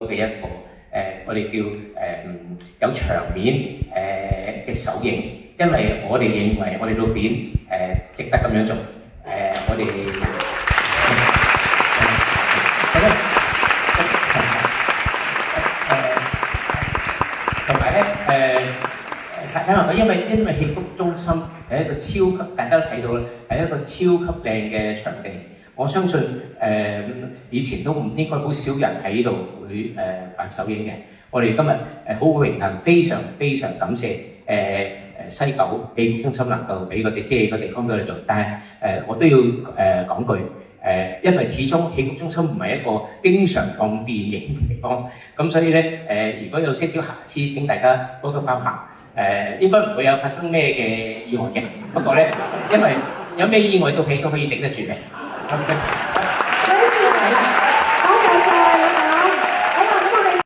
嘅一個我哋叫有場面嘅首映，因為我哋認為我哋套片值得咁樣做，我哋同埋咧睇埋佢，因為戲曲中心係一個超級，大家都睇到啦，係一個超級靚嘅場地。我相信以前都唔應該好少人喺度會辦首映嘅。我哋今日好榮幸，非常非常感謝西九戲曲中心能夠俾我哋借個地方俾我哋做，但係我都要講句因為始終戲曲中心唔係一個經常放電影嘅地方，咁所以咧如果有些少瑕疵，請大家多多包涵。應該唔會有發生咩嘅意外嘅，不過咧，因為有咩意外都戲都可以頂得住嘅。Okay.